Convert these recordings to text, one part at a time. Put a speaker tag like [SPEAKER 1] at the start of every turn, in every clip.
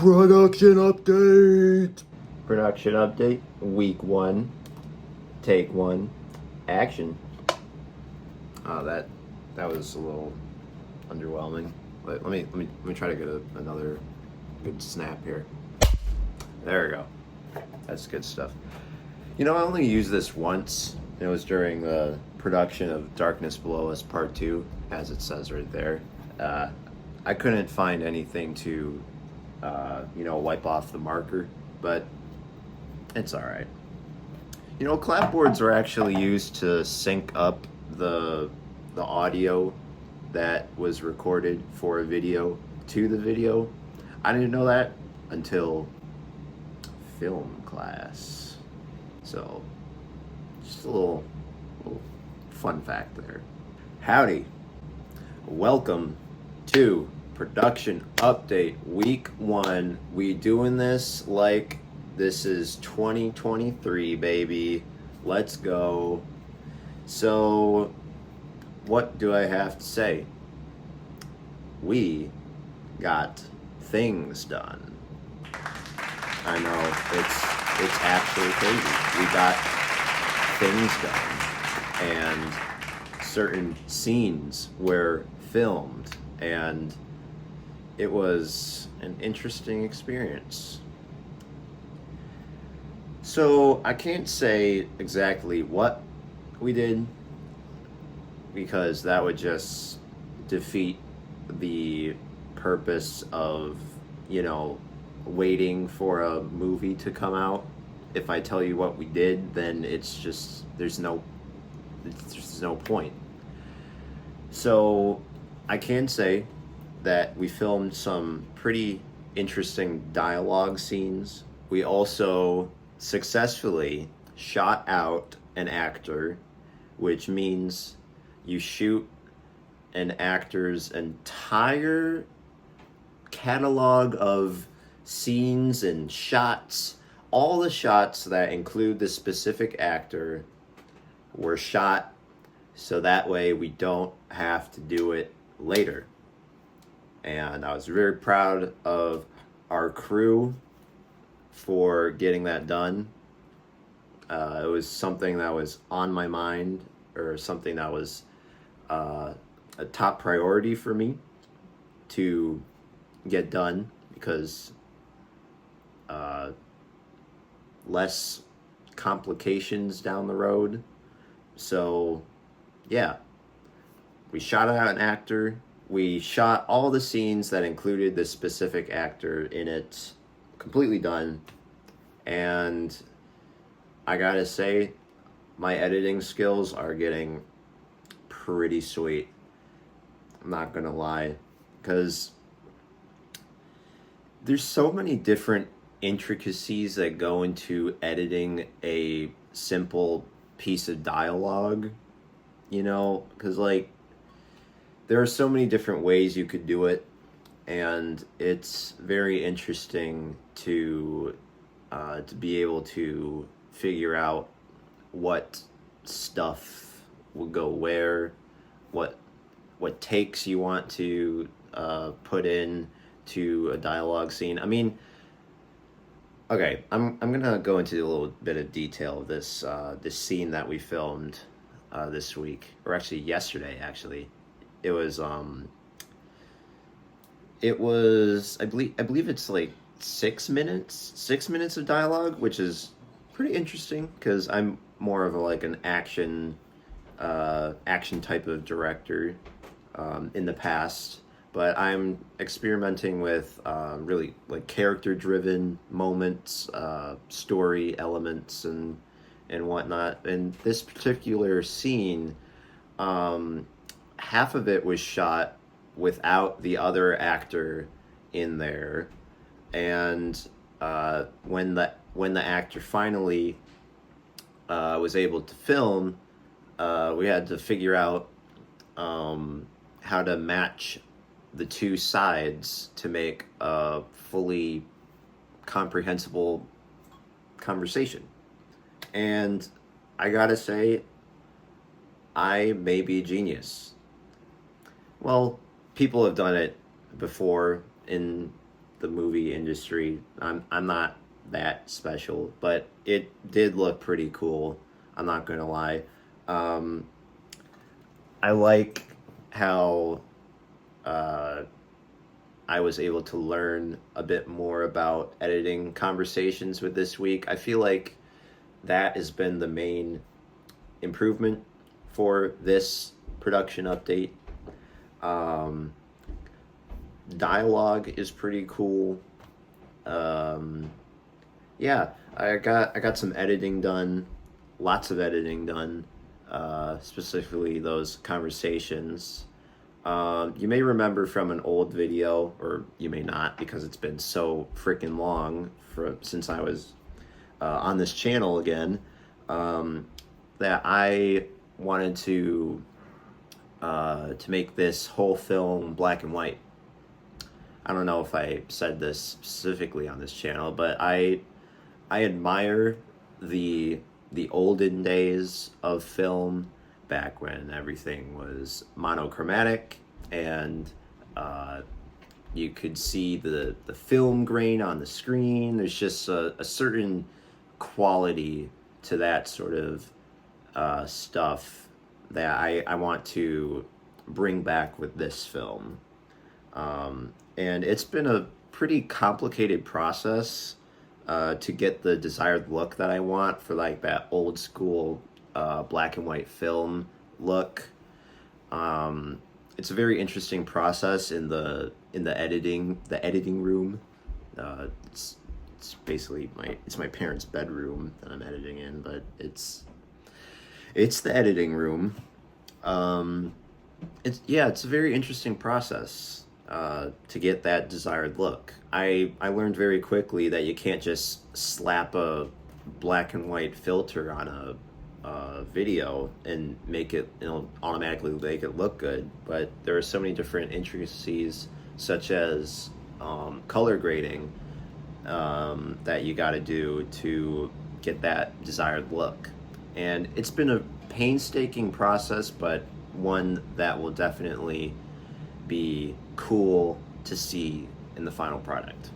[SPEAKER 1] Production update! Production update, week 1, take 1, action. Oh, that was a little underwhelming. But let me try to get another good snap here. There we go. That's good stuff. You know, I only used this once. It was during the production of Darkness Below Us Part 2, as it says right there. I couldn't find anything to, wipe off the marker, but it's alright. You know, clapboards are actually used to sync up the audio that was recorded for a video to the video. I didn't know that until film class. So, just a little fun fact there. Howdy. Welcome to Production Update Week 1. We doing this like this is 2023, baby. Let's go. So, what do I have to say? We got things done. I know, it's actually crazy. We got things done. And certain scenes were filmed. And it was an interesting experience. So I can't say exactly what we did because that would just defeat the purpose of, waiting for a movie to come out. If I tell you what we did, then it's just there's no point. So I can say that we filmed some pretty interesting dialogue scenes. We also successfully shot out an actor, which means you shoot an actor's entire catalog of scenes and shots. All the shots that include the specific actor were shot so that way we don't have to do it later. And I was very proud of our crew for getting that done. It was something that was on my mind, or something that was a top priority for me to get done, because less complications down the road. So yeah, we shot out an actor. We shot all the scenes that included this specific actor in it, completely done. And I gotta say, my editing skills are getting pretty sweet. I'm not gonna lie, because there's so many different intricacies that go into editing a simple piece of dialogue, because there are so many different ways you could do it, and it's very interesting to be able to figure out what stuff will go where, what takes you want to put in to a dialogue scene. I mean, okay, I'm gonna go into a little bit of detail of this scene that we filmed this week, or actually yesterday. Actually, it was I believe it's like 6 minutes of dialogue, which is pretty interesting because I'm more of an action type of director in the past. But I'm experimenting with really character driven moments, story elements, and whatnot. And this particular scene, half of it was shot without the other actor in there, and when the actor finally was able to film, we had to figure out how to match the two sides to make a fully comprehensible conversation. And I gotta say, I may be a genius. Well, people have done it before in the movie industry. I'm not that special, but it did look pretty cool. I'm not gonna lie. Um, I like how uh, I was able to learn a bit more about editing conversations with this week. I feel like that has been the main improvement for this production update. Um, Dialogue is pretty cool. Um, yeah, I got some editing done, lots of editing done, specifically those conversations. You may remember from an old video, or you may not, because it's been so freaking long since I was on this channel again, um, that I wanted to make this whole film black and white. I don't know if I said this specifically on this channel, but I admire the olden days of film, back when everything was monochromatic and uh, you could see the film grain on the screen. There's just a certain quality to that sort of stuff that I want to bring back with this film. And it's been a pretty complicated process to get the desired look that I want for like that old school black and white film look. It's a very interesting process in the editing room. It's basically my parents' bedroom that I'm editing in, but it's the editing room. Um, it's a very interesting process to get that desired look. I learned very quickly that you can't just slap a black and white filter on a video and make it, automatically make it look good. But there are so many different intricacies, such as color grading, that you got to do to get that desired look. And it's been a painstaking process, but one that will definitely be cool to see in the final product.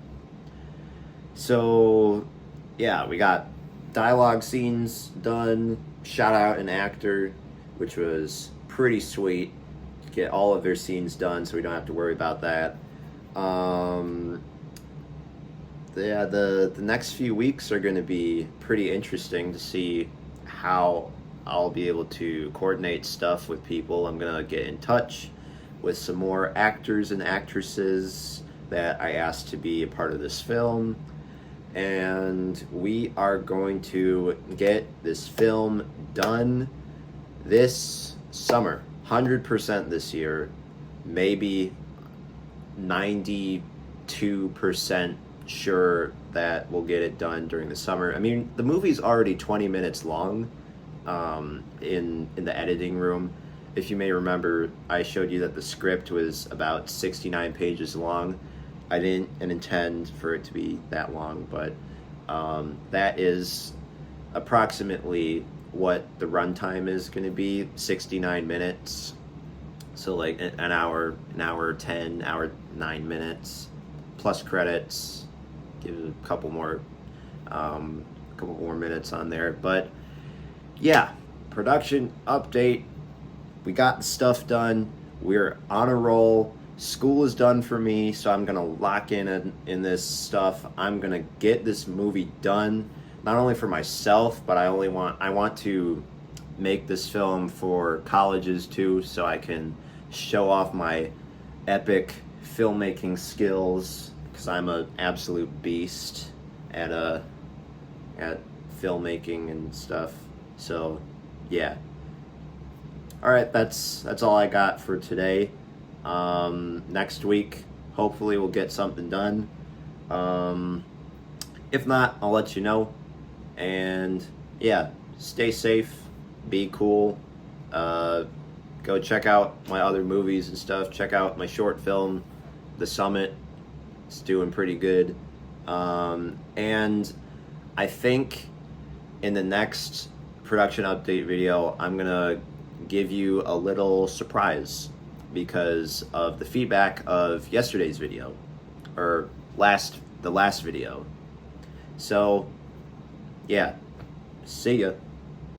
[SPEAKER 1] So, yeah, we got dialogue scenes done, shout out an actor, which was pretty sweet to get all of their scenes done so we don't have to worry about that. Um, yeah, the next few weeks are going to be pretty interesting to see how I'll be able to coordinate stuff with people. I'm going to get in touch with some more actors and actresses that I asked to be a part of this film. And we are going to get this film done this summer, 100% this year, maybe 92% sure that we'll get it done during the summer. I mean, the movie's already 20 minutes long in the editing room. If you may remember, I showed you that the script was about 69 pages long. I didn't intend for it to be that long, but that is approximately what the runtime is going to be, 69 minutes. So like an hour 10, hour 9 minutes, plus credits, give it a couple more minutes on there. But yeah, production update. We got the stuff done. We're on a roll. School is done for me, so I'm gonna lock in this stuff. I'm gonna get this movie done, not only for myself, but I want to make this film for colleges too, so I can show off my epic filmmaking skills, because I'm an absolute beast at filmmaking and stuff. So yeah. All right, that's all I got for today. Next week, hopefully we'll get something done. If not, I'll let you know. And yeah, stay safe, be cool. Go check out my other movies and stuff. Check out my short film, The Summit. It's doing pretty good. And I think in the next production update video, I'm gonna give you a little surprise because of the feedback of yesterday's video, or the last video. So, yeah, see ya.